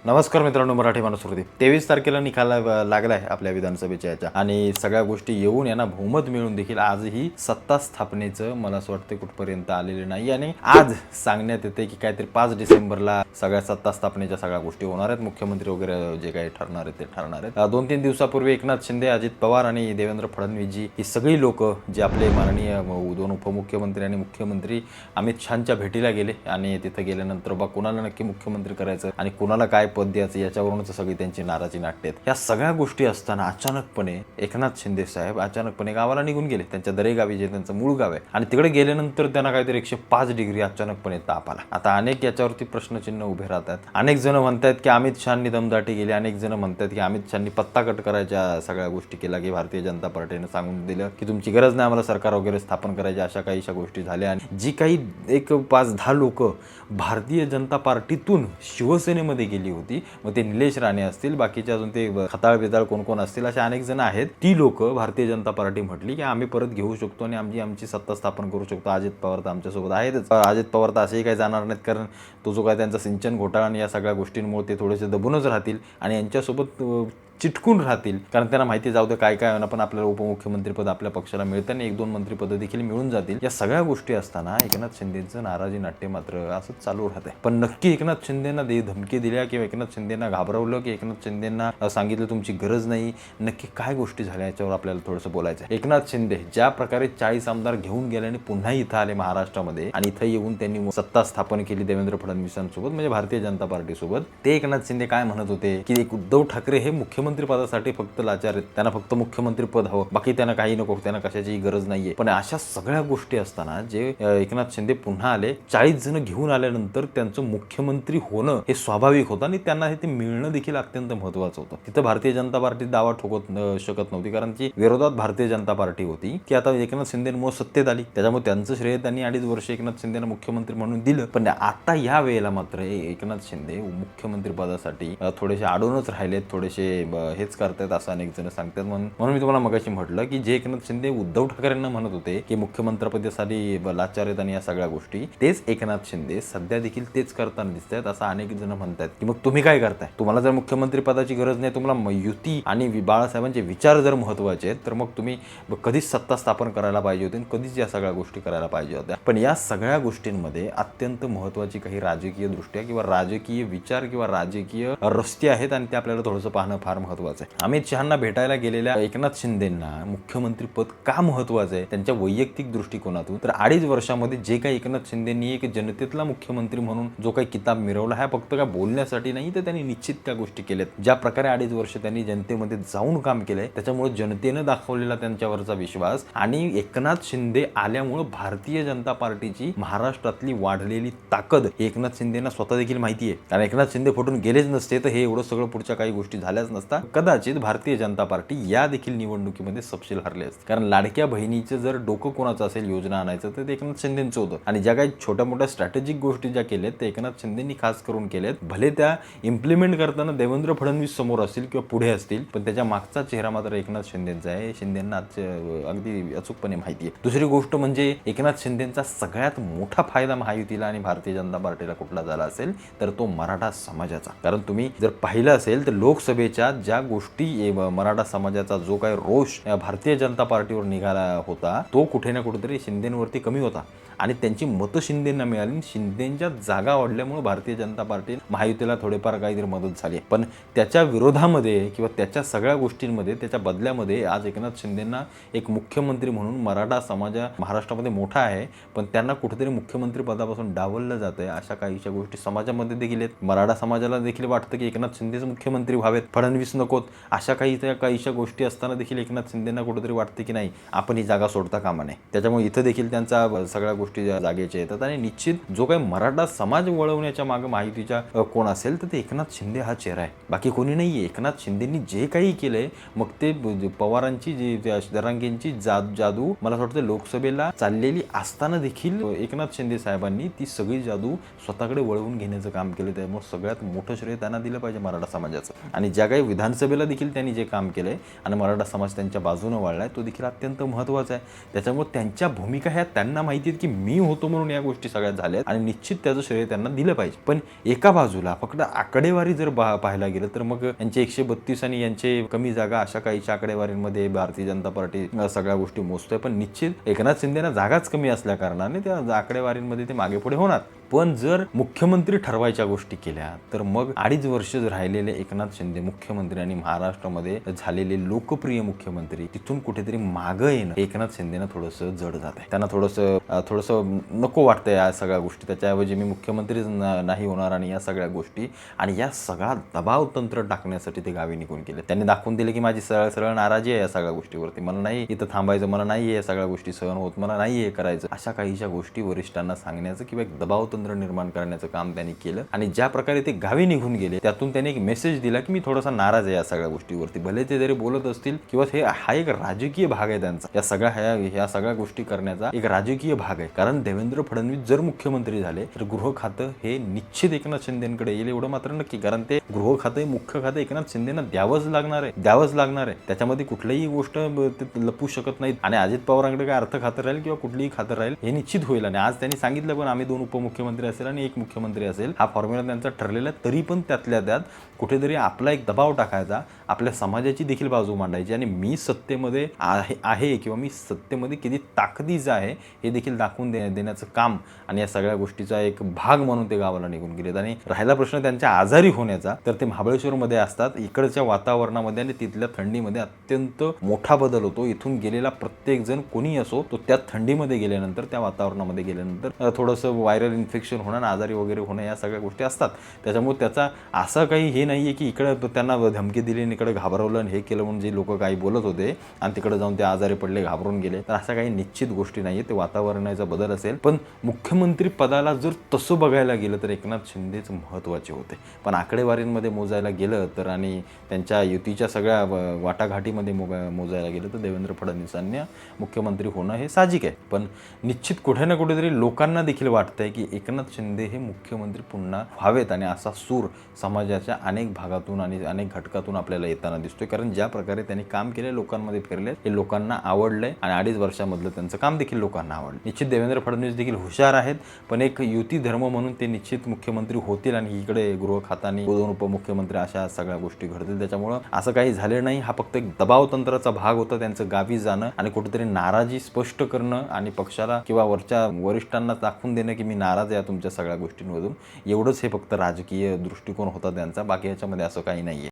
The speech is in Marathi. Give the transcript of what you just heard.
नमस्कार मित्रांनो, मराठी माणूस हृदय 23 तारखेला निकाल लागलाय आपल्या विधानसभेच्या याच्या आणि सगळ्या गोष्टी येऊन यांना बहुमत मिळून देखील आजही सत्ता स्थापनेचं मला असं वाटतं कुठपर्यंत आलेले नाही. आणि आज सांगण्यात येते की काहीतरी 5 डिसेंबरला सगळ्या सत्ता स्थापनेच्या सगळ्या गोष्टी होणार आहेत. मुख्यमंत्री वगैरे जे काही ठरणार आहेत ते ठरणार आहेत. 2-3 दिवसापूर्वी एकनाथ शिंदे, अजित पवार आणि देवेंद्र फडणवीसजी ही सगळी लोक जे आपले माननीय 2 उपमुख्यमंत्री आणि मुख्यमंत्री अमित शहाच्या भेटीला गेले आणि तिथे गेल्यानंतर बा कुणाला नक्की मुख्यमंत्री करायचं आणि कुणाला काय पद द्यायचं याच्यावरूनच सगळी त्यांची नाराजी नाट्य आहेत. या सगळ्या गोष्टी असताना अचानकपणे एकनाथ शिंदे साहेब अचानकपणे गावाला निघून गेले. त्यांच्या दरेगावी जे त्यांचं मूळ गाव आहे आणि तिकडे गेल्यानंतर त्यांना काहीतरी 105 डिग्री अचानकपणे ताप आला. आता अनेक याच्यावरती प्रश्नचिन्ह उभे राहतात. अनेक जण म्हणतात की अमित शहानी दमदाटी गेली, अनेक जण म्हणतात की अमित शहानी पत्ता कट करायच्या सगळ्या गोष्टी केल्या की भारतीय जनता पार्टीने सांगून दिलं की तुमची गरज नाही आम्हाला सरकार वगैरे स्थापन करायची, अशा काहीशा गोष्टी झाल्या. आणि जी काही एक 5-10 लोक भारतीय जनता पार्टीतून शिवसेनेमध्ये गेली होती, मग ते निलेश राणे असतील, बाकीचे अजून ते खताळ बेताळ कोण कोण असतील, असे अनेक जण आहेत. ती लोक भारतीय जनता पार्टी म्हटली की आम्ही परत घेऊ शकतो आणि आमची सत्ता स्थापन करू शकतो. अजित पवार तर आमच्यासोबत आहेतच. अजित पवार तर असेही काही जाणार नाहीत, कारण तो जो काय त्यांचा सिंचन घोटाळा आणि या सगळ्या गोष्टींमुळे ते थोडेसे दबूनच राहतील आणि यांच्यासोबत चिटकून राहतील, कारण त्यांना माहिती जाऊ दे काय काय होणार, पण आपल्याला उपमुख्यमंत्रीपद आपल्या पक्षाला मिळतं आणि 1-2 मंत्रिपदं देखील मिळून जातील. या सगळ्या गोष्टी असताना एकनाथ शिंदेचं नाराजी नाट्य मात्र असंच चालू राहते. पण नक्की एकनाथ शिंदेना धमकी दिल्या किंवा एकनाथ शिंदेना घाबरवलं की एकनाथ शिंदेना सांगितलं तुमची गरज नाही, नक्की काय गोष्टी झाल्या याच्यावर आपल्याला थोडंसं बोलायचं आहे. एकनाथ शिंदे ज्या प्रकारे 40 आमदार घेऊन गेल्याने पुन्हा इथं आले महाराष्ट्रामध्ये आणि इथं येऊन त्यांनी सत्ता स्थापन केली देवेंद्र फडणवीसांसोबत, म्हणजे भारतीय जनता पार्टीसोबत. ते एकनाथ शिंदे काय म्हणत होते की एक उद्धव ठाकरे हे मुख्यमंत्री पदासाठी फक्त लाचार आहेत, त्यांना फक्त मुख्यमंत्री पद हवं, बाकी त्यांना काही नको, त्यांना कशाची गरज नाहीये. पण अशा सगळ्या गोष्टी असताना जे एकनाथ शिंदे पुन्हा आले, 40 जण घेऊन आल्यानंतर त्यांचं मुख्यमंत्री होणं हे स्वाभाविक होतं आणि त्यांना हे ते मिळणं देखील अत्यंत महत्वाचं होतं. तिथं भारतीय जनता पार्टी दावा ठोकत शकत नव्हती, कारण ती विरोधात भारतीय जनता पार्टी होती की आता एकनाथ शिंदेमुळे सत्तेत आली, त्याच्यामुळे त्यांचं श्रेय त्यांनी 2.5 वर्ष एकनाथ शिंदेना मुख्यमंत्री म्हणून दिलं. पण आता या वेळेला मात्र एकनाथ शिंदे मुख्यमंत्री पदासाठी थोडेसे अडूनच राहिलेत, थोडेसे हेच करतात असं अनेक जण सांगतात. म्हणून मी तुम्हाला मगाशी म्हटलं की जे एकनाथ शिंदे उद्धव ठाकरेंना म्हणत होते की मुख्यमंत्रीपदासाठी लाचार आहेत आणि या सगळ्या गोष्टी, तेच एकनाथ शिंदे सध्या देखील तेच करताना दिसत आहेत. असं अनेक जण म्हणतात की मग तुम्ही काय करताय, तुम्हाला जर मुख्यमंत्री पदाची गरज नाही, तुम्हाला युती आणि बाळासाहेबांचे विचार जर महत्वाचे आहेत, तर मग तुम्ही कधीच सत्ता स्थापन करायला पाहिजे होती, कधीच या सगळ्या गोष्टी करायला पाहिजे होत्या. पण या सगळ्या गोष्टींमध्ये अत्यंत महत्वाची काही राजकीय दृष्ट्या किंवा राजकीय विचार किंवा राजकीय रस्ते आहेत आणि ते आपल्याला थोडंसं पाहणं फार महत्वाचं आहे. अमित शहांना भेटायला गेलेल्या एकनाथ शिंदेंना मुख्यमंत्री पद का महत्वाचं आहे त्यांच्या वैयक्तिक दृष्टिकोनातून, तर 2.5 वर्षामध्ये जे काही एकनाथ शिंदेंनी एक जनतेतला मुख्यमंत्री म्हणून जो काही किताब मिळवला, हा फक्त काय बोलण्यासाठी नाही, तर त्यांनी निश्चित त्या गोष्टी केल्यात. ज्या प्रकारे 2.5 वर्ष त्यांनी जनतेमध्ये जाऊन काम केलंय, त्याच्यामुळे जनतेनं दाखवलेला त्यांच्यावरचा विश्वास आणि एकनाथ शिंदे आल्यामुळे भारतीय जनता पार्टीची महाराष्ट्रातली वाढलेली ताकद एकनाथ शिंदेना स्वतः देखील माहिती आहे. कारण एकनाथ शिंदे फुटून गेलेच नसते तर हे एवढं सगळं पुढच्या काही गोष्टी झाल्याच नसता. कदाचित भारतीय जनता पार्टी या देखील निवडणुकीमध्ये सपशील हरले असते, कारण लाडक्या बहिणीचं जर डोकं कोणाचं असेल योजना आणायचं तर ते एकनाथ शिंदेचं होतं. आणि ज्या काही छोट्या मोठ्या स्ट्रॅटेजिक गोष्टी ज्या केल्यात ते एकनाथ शिंदेंनी खास करून केल्यात. भले त्या इम्प्लिमेंट करताना देवेंद्र फडणवीस समोर असतील किंवा पुढे असतील, पण त्याच्या मागचा चेहरा मात्र एकनाथ शिंदेचा आहे. शिंदेंना अगदी अचूकपणे माहिती आहे. दुसरी गोष्ट म्हणजे एकनाथ शिंदेचा सगळ्यात मोठा फायदा महायुतीला आणि भारतीय जनता पार्टीला कुठला झाला असेल तर तो मराठा समाजाचा. कारण तुम्ही जर पाहिलं असेल तर लोकसभेच्या ज्या गोष्टी मराठा समाजाचा जो काही रोष भारतीय जनता पार्टीवर निघाला होता, तो कुठे ना कुठेतरी शिंदेवरती कमी होता आणि त्यांची मतं शिंदेंना मिळाली. शिंदेंच्या जागा वाढल्यामुळे भारतीय जनता पार्टी महायुतीला थोडेफार काहीतरी मदत झाली. पण त्याच्या विरोधामध्ये किंवा त्याच्या सगळ्या गोष्टींमध्ये त्याच्या बदल्यामध्ये आज एकनाथ शिंदेंना एक मुख्यमंत्री म्हणून मराठा समाज महाराष्ट्रामध्ये मोठा आहे, पण त्यांना कुठेतरी मुख्यमंत्री पदापासून डावललं जात आहे. अशा काहीशा गोष्टी समाजामध्ये देखील आहेत. मराठा समाजाला देखील वाटतं की एकनाथ शिंदेच मुख्यमंत्री व्हावेत, फडणवीस नकोत. अशा काहीशा गोष्टी असताना देखील एकनाथ शिंदेंना कुठेतरी वाटते की नाही, आपण ही जागा सोडता कामा नये. त्याच्यामुळे इथं देखील त्यांचा सगळ्या गोष्टी जागेच्या येतात आणि निश्चित जो काही मराठा समाज वळवण्याच्या मागे माहितीच्या कोण असेल तर ते एकनाथ शिंदे हा चेहरा आहे, बाकी कोणी नाहीये. एकनाथ शिंदेंनी जे काही केलंय, मग ते पवारांची जी दरांगेंची जादू मला असं वाटतं लोकसभेला चाललेली असताना देखील एकनाथ शिंदे साहेबांनी ती सगळी जादू स्वतःकडे वळवून घेण्याचं काम केलं. त्यामुळे सगळ्यात मोठं श्रेय त्यांना दिलं पाहिजे मराठा समाजाचं. आणि ज्या काही विधानसभेला देखील त्यांनी जे काम केलंय आणि मराठा समाज त्यांच्या बाजूने वाढलाय तो देखील अत्यंत महत्त्वाचा आहे. त्याच्यामुळे त्यांच्या भूमिका ह्या त्यांना माहिती आहेत की मी होतो म्हणून या गोष्टी सगळ्या झाल्या आणि निश्चित त्याचं श्रेय त्यांना दिलं पाहिजे. पण एका बाजूला फक्त आकडेवारी जर पाहायला गेलं तर मग यांचे 132 आणि यांचे कमी जागा अशा काहीच्या आकडेवारीमध्ये भारतीय जनता पार्टी सगळ्या गोष्टी मोजतोय. पण निश्चित एकनाथ शिंदेना जागाच कमी असल्या कारणाने त्या आकडेवारीमध्ये ते मागे पुढे होणार. पण जर मुख्यमंत्री ठरवायच्या गोष्टी केल्या तर मग 2.5 वर्ष राहिलेले एकनाथ शिंदे मुख्यमंत्री आणि महाराष्ट्रामध्ये झालेले लोकप्रिय मुख्यमंत्री तिथून कुठेतरी मागं येणं एकनाथ शिंदेना थोडंसं जड जात आहे. त्यांना थोडंसं नको वाटतं या सगळ्या गोष्टी. त्याच्याऐवजी मी मुख्यमंत्रीच नाही होणार आणि या सगळ्या गोष्टी आणि या सगळा दबाव तंत्र टाकण्यासाठी ते गावी निघून गेले. त्यांनी दाखवून दिले की माझी सरळ नाराजी आहे या सगळ्या गोष्टीवरती. मला नाही इथं थांबायचं, मला नाही या सगळ्या गोष्टी सहन होत, मला नाही हे करायचं. अशा काहीच्या गोष्टी वरिष्ठांना सांगण्याचं किंवा एक दबाव तंत्र निर्माण करण्याचं काम त्यांनी केलं आणि ज्या प्रकारे ते गावी निघून गेले त्यातून त्यांनी एक मेसेज दिला की मी थोडासा नाराज आहे या सगळ्या गोष्टीवरती. भले ते जरी बोलत असतील किंवा हा एक राजकीय भाग आहे त्यांचा, या सगळ्या गोष्टी करण्याचा एक राजकीय भाग आहे. कारण देवेंद्र फडणवीस जर मुख्यमंत्री झाले तर गृह खातं हे निश्चित एकनाथ शिंदेकडे येईल एवढं मात्र नक्की. कारण ते गृह खातं मुख्य खातं एकनाथ शिंदेना द्यावंच लागणार आहे. त्याच्यामध्ये कुठलीही गोष्ट लपू शकत नाहीत आणि अजित पवारांकडे काय अर्थ खातं राहील किंवा कुठलीही खातं राहील हे निश्चित होईल. आणि आज त्यांनी सांगितलं पण आम्ही 2 उपमुख्यमंत्री असेल आणि 1 मुख्यमंत्री असेल हा फॉर्म्युला त्यांचा ठरलेला आहे. तरी पण त्यातल्या त्यात कुठेतरी आपला एक दबाव टाकायचा, आपल्या समाजाची देखील बाजू मांडायची आणि मी सत्तेमध्ये आहे किंवा मी सत्तेमध्ये किती ताकदीचं आहे हे देखील दाखवून देण्याचं काम आणि या सगळ्या गोष्टीचा एक भाग म्हणून ते गावाला निघून गेलेत. आणि राहिला प्रश्न त्यांच्या आजारी होण्याचा तर ते महाबळेश्वरमध्ये असतात. इकडच्या वातावरणामध्ये आणि तिथल्या थंडीमध्ये अत्यंत मोठा बदल होतो. इथून गेलेला प्रत्येक जण कोणी असो तो त्या थंडीमध्ये गेल्यानंतर त्या वातावरणामध्ये गेल्यानंतर थोडंसं व्हायरल इन्फेक्शन होणं, आजारी वगैरे होणं या सगळ्या गोष्टी असतात. त्याच्यामुळे त्याचा असं काही हे नाही आहे की इकडं त्यांना धमकी दिली आणि इकडे घाबरवलं आणि हे केलं म्हणून जे लोक काही बोलत होते आणि तिकडे जाऊन ते आजारी पडले, घाबरून गेले, तर अशा काही निश्चित गोष्टी नाही आहे. ते वातावरणाचा बदल असेल. पण मुख्यमंत्री पदाला जर तसं बघायला गेलं तर एकनाथ शिंदेच महत्त्वाचे होते. पण आकडेवारींमध्ये मोजायला गेलं तर आणि त्यांच्या युतीच्या सगळ्या वाटाघाटीमध्ये मोजायला गेलं तर देवेंद्र फडणवीसांनी मुख्यमंत्री होणं हे साहजिक आहे. पण निश्चित कुठे ना कुठेतरी लोकांना देखील वाटतंय की एकनाथ शिंदे हे मुख्यमंत्री पुन्हा व्हावेत आणि असा सूर समाजाच्या अनेक भागातून आणि अनेक घटकातून आपल्याला येताना दिसतोय. कारण ज्या प्रकारे त्यांनी काम केले, लोकांमध्ये फिरले, हे लोकांना आवडलंय आणि 2.5 वर्षामधलं त्यांचं काम देखील लोकांना आवडलं. निश्चित देवेंद्र फडणवीस देखील हुशार आहेत. पण एक युती धर्म म्हणून ते निश्चित मुख्यमंत्री होतील आणि इकडे गृह खातानी 2 उपमुख्यमंत्री अशा सगळ्या गोष्टी घडतील. त्याच्यामुळं असं काही झालं नाही. हा फक्त एक दबाव तंत्राचा भाग होता. त्यांचं गावी जाणं आणि कुठेतरी नाराजी स्पष्ट करणं आणि पक्षाला किंवा वरच्या वरिष्ठांना दाखवून देणं की मी नाराज आहे तुमच्या सगळ्या गोष्टींमधून, एवढंच हे फक्त राजकीय दृष्टिकोन होता त्यांचा. बाकी याच्यामध्ये असं काही नाहीये.